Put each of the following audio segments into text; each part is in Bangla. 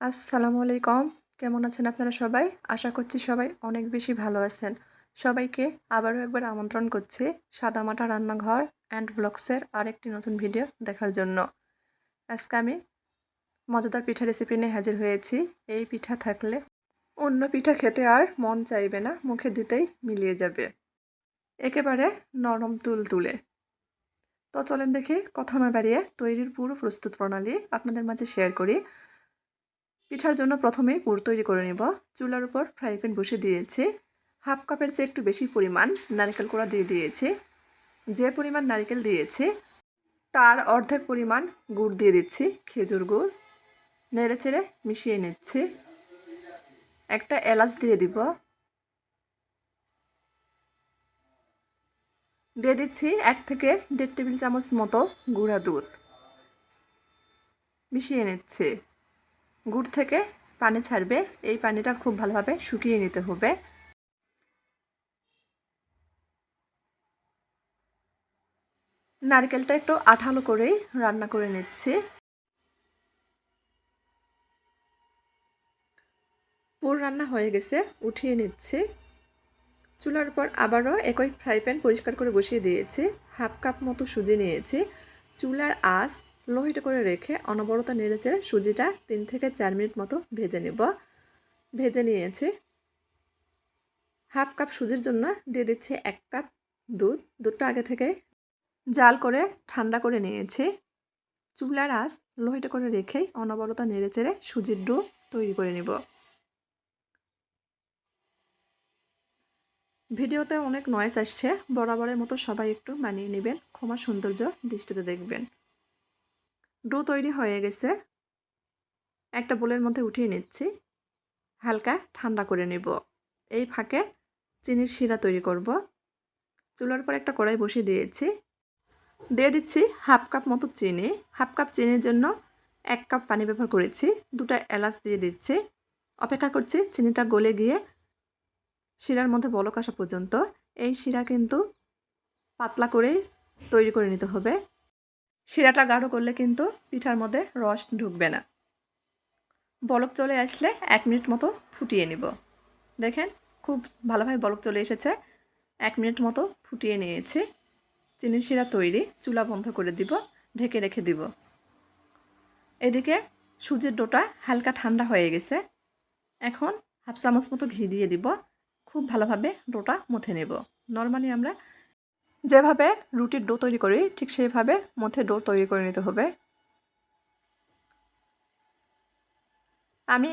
আসসালামু আলাইকুম। কেমন আছেন আপনারা সবাই? আশা করছি সবাই অনেক বেশি ভালো আছেন। সবাইকে আবারও একবার আমন্ত্রণ করছি সাদামাটা রান্নাঘর অ্যান্ড ব্লগসের আরেকটি নতুন ভিডিও দেখার জন্য। আজকে আমি মজাদার পিঠা রেসিপি নিয়ে হাজির হয়েছি। এই পিঠা থাকলে অন্য পিঠা খেতে আর মন চাইবে না, মুখে দিতেই মিলিয়ে যাবে। একেবারে নরম তুলতুলে। তো চলেন দেখি কথা না বাড়িয়ে তৈরির পুরো প্রস্তুত প্রণালী আপনাদের মাঝে শেয়ার করি। পিঠার জন্য প্রথমে পুর তৈরি করে নেব। চুলার উপর ফ্রাই প্যান বসিয়ে দিয়েছি। হাফ কাপের চেয়ে একটু বেশি পরিমাণ নারকেল কোড়া দিয়ে দিয়েছি। যে পরিমাণ নারকেল দিয়েছি তার অর্ধেক পরিমাণ গুড় দিয়ে দিচ্ছি, খেজুর গুড়। নেড়ে চেড়ে মিশিয়ে নিচ্ছি। একটা এলাচ দিয়ে দিব। দিয়ে দিচ্ছি 1 থেকে 1.5 টেবিল চামচ মতো গুঁড়া দুধ। মিশিয়ে নিচ্ছি। গুড় থেকে পানি ছাড়বে, এই পানিটা খুব ভালোভাবে শুকিয়ে নিতে হবে। নারকেলটা একটু আঠালো করেই রান্না করে নিচ্ছি। পুর রান্না হয়ে গেছে, উঠিয়ে নিচ্ছি। চুলার উপর আবারও একই ফ্রাই প্যান পরিষ্কার করে বসিয়ে দিয়েছি। হাফ কাপ মতো সুজি নিয়েছি। চুলার আঁচ লো হিটে করে রেখে অনবরত নেড়েচেড়ে সুজিটা 3 থেকে 4 মিনিট মতো ভেজে নেব। ভেজে নিয়েছি। হাফ কাপ সুজির জন্য দিয়ে দিচ্ছি 1 কাপ দুধ। দুধটা আগে থেকে জাল করে ঠান্ডা করে নিয়েছি। চুলার আঁচ লো হিটে করে রেখেই অনবরত নেড়েচেড়ে সুজির ডো তৈরি করে নেব। ভিডিওতে অনেক নয়েজ আসছে, বরাবরের মতো সবাই একটু মানিয়ে নেবেন, ক্ষমা সৌন্দর্য দৃষ্টিতে দেখবেন। ডো তৈরি হয়ে গেছে। একটা বোলের মধ্যে উঠিয়ে নিচ্ছি। হালকা ঠান্ডা করে নেব। এই ফাঁকে চিনির শিরা তৈরি করব। চুলার পর একটা কড়াই বসিয়ে দিয়েছি। দিয়ে দিচ্ছি হাফ কাপ মতো চিনি। হাফ কাপ চিনির জন্য 1 কাপ পানি ব্যবহার করেছি। 2টা এলাচ দিয়ে দিচ্ছি। অপেক্ষা করছি চিনিটা গলে গিয়ে শিরার মধ্যে বলক আসা পর্যন্ত। এই শিরা কিন্তু পাতলা করে তৈরি করে নিতে হবে। শিরাটা গাঢ় করলে কিন্তু পিঠার মধ্যে রস ঢুকবে না। বলক চলে আসলে 1 মিনিট মতো ফুটিয়ে নিব। দেখেন খুব ভালোভাবে বলক চলে এসেছে। 1 মিনিট মতো ফুটিয়ে নিয়েছি। চিনির শিরা তৈরি। চুলা বন্ধ করে দিব, ঢেকে রেখে দিব। এদিকে সুজির ডোটা হালকা ঠান্ডা হয়ে গেছে। এখন হাফ চামচ মতো ঘি দিয়ে দিব। খুব ভালোভাবে ডোটা মুথে নেব। নরমালি আমরা যেভাবে রুটির ডো তৈরি করি ঠিক সেইভাবে মুথে ডো তৈরি করে নিতে হবে। আমি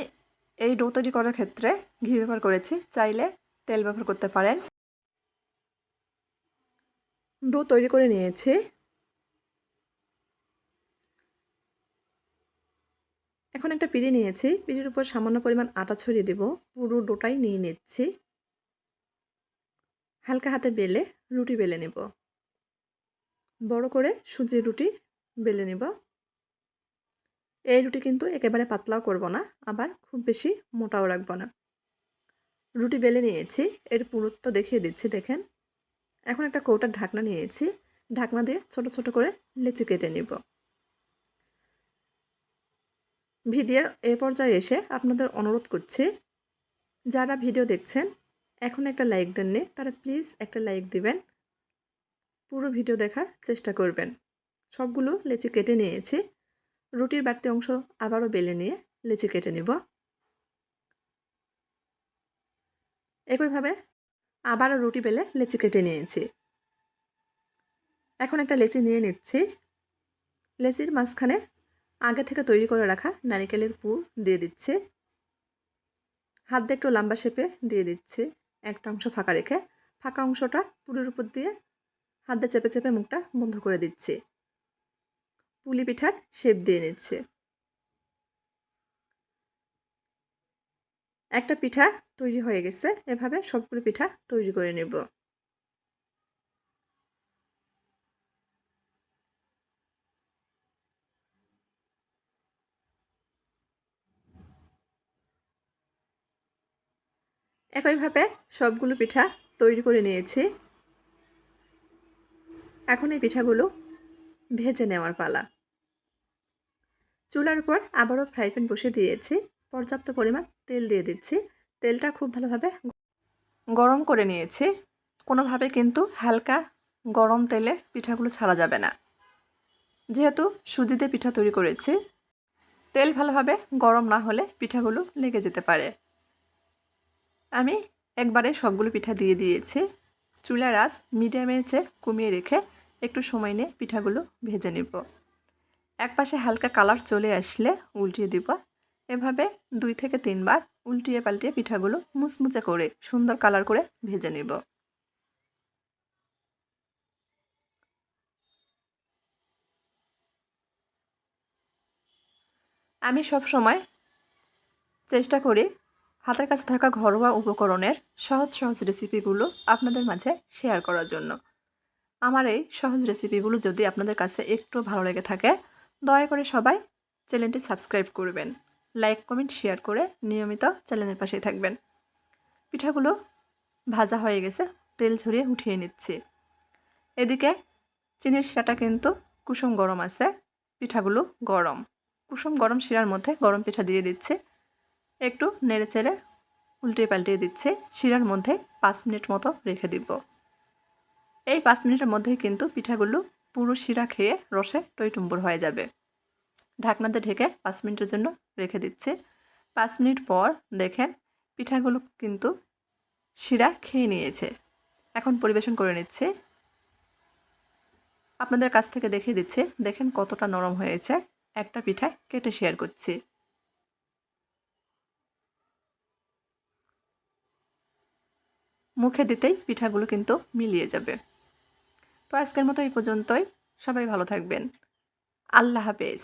এই ডো তৈরি করার ক্ষেত্রে ঘি ব্যবহার করেছি, চাইলে তেল ব্যবহার করতে পারেন। ডো তৈরি করে নিয়েছি। এখন একটা পিঁড়ি নিয়েছি। পিঁড়ির উপর সামান্য পরিমাণ আটা ছড়িয়ে দেব। পুরো ডোটাই নিয়ে নিচ্ছি। হালকা হাতে বেলে রুটি বেলে নেব। বড় করে সুজির রুটি বেলে নেব। এই রুটি কিন্তু একেবারে পাতলাও করব না, আবার খুব বেশি মোটাও রাখবো না। রুটি বেলে নিয়েছি। এর পুরুত্ব দেখিয়ে দিচ্ছি, দেখেন। এখন একটা কৌটার ঢাকনা নিয়েছি। ঢাকনা দিয়ে ছোট ছোট করে লেচি কেটে নিব। ভিডিওর এই পর্যায়ে এসে আপনাদের অনুরোধ করছি, যারা ভিডিও দেখছেন এখন একটা লাইক দেননি, তারা প্লিজ একটা লাইক দিবেন। পুরো ভিডিও দেখার চেষ্টা করবেন। সবগুলো লেচি কেটে নিয়েছি। রুটির বাড়তি অংশ আবারও বেলে নিয়ে লেচি কেটে নেব। একইভাবে আবারও রুটি বেলে লেচি কেটে নিয়েছি। এখন একটা লেচি নিয়ে নিচ্ছি। লেচির মাঝখানে আগে থেকে তৈরি করে রাখা নারিকেলের পুর দিয়ে দিচ্ছি। হাত দিয়ে একটু লম্বা শেপে দিয়ে দিচ্ছি। একটা অংশ ফাঁকা রেখে ফাঁকা অংশটা পুরের উপর দিয়ে হাত দিয়ে চেপে চেপে মুখটা বন্ধ করে দিচ্ছি। পুলি পিঠার শেপ দিয়ে নিচ্ছি। একটা পিঠা তৈরি হয়ে গেছে। এভাবে সবগুলো পিঠা তৈরি করে নেব। একইভাবে সবগুলো পিঠা তৈরি করে নিয়েছি। এখন এই পিঠাগুলো ভেজে নেওয়ার পালা। চুলার উপর আবারও ফ্রাই প্যান বসিয়ে দিয়েছি। পর্যাপ্ত পরিমাণ তেল দিয়ে দিচ্ছি। তেলটা খুব ভালোভাবে গরম করে নিয়েছি। কোনোভাবে কিন্তু হালকা গরম তেলে পিঠাগুলো ছাড়া যাবে না। যেহেতু সুজি দিয়ে পিঠা তৈরি করেছি, তেল ভালোভাবে গরম না হলে পিঠাগুলো লেগে যেতে পারে। আমি একবারে সবগুলো পিঠা দিয়ে দিয়েছি। চুলার আঁচ মিডিয়ামের চেয়ে কমিয়ে রেখে একটু সময় নিয়ে পিঠাগুলো ভেজে নিব। একপাশে হালকা কালার চলে আসলে উল্টিয়ে দিব। এভাবে 2 থেকে 3 বার উল্টিয়ে পাল্টিয়ে পিঠাগুলো মুচমুচে করে সুন্দর কালার করে ভেজে নিব। আমি সব সময় চেষ্টা করি হাতের কাছে থাকা ঘরোয়া উপকরণের সহজ সহজ রেসিপিগুলো আপনাদের মাঝে শেয়ার করার জন্য। আমার এই সহজ রেসিপিগুলো যদি আপনাদের কাছে একটু ভালো লেগে থাকে, দয়া করে সবাই চ্যানেলটি সাবস্ক্রাইব করবেন, লাইক কমেন্ট শেয়ার করে নিয়মিত চ্যানেলের পাশেই থাকবেন। পিঠাগুলো ভাজা হয়ে গেছে, তেল ঝরিয়ে উঠিয়ে নিচ্ছি। এদিকে চিনির শিরাটা কিন্তু কুসুম গরম আছে, পিঠাগুলো গরম। কুসুম গরম শিরার মধ্যে গরম পিঠা দিয়ে দিচ্ছি। একটু নেড়ে চেড়ে উল্টে পাল্টিয়ে দিচ্ছে। শিরার মধ্যে 5 মিনিট মতো রেখে দিব। এই 5 মিনিটের মধ্যেই কিন্তু পিঠাগুলো পুরো শিরা খেয়ে রসে টইটুম্বুর হয়ে যাবে। ঢাকনাতে ঢেকে 5 মিনিটের জন্য রেখে দিচ্ছি। 5 মিনিট পর দেখেন পিঠাগুলো কিন্তু শিরা খেয়ে নিয়েছে। এখন পরিবেশন করে নিচ্ছে। আপনাদের কাছ থেকে দেখিয়ে দিচ্ছি, দেখেন কতটা নরম হয়েছে। একটা পিঠা কেটে শেয়ার করছি। মুখে দিতেই পিঠাগুলো কিন্তু মিলিয়ে যাবে। তো আজকের মতো এই পর্যন্তই। সবাই ভালো থাকবেন। আল্লাহ হাফেজ।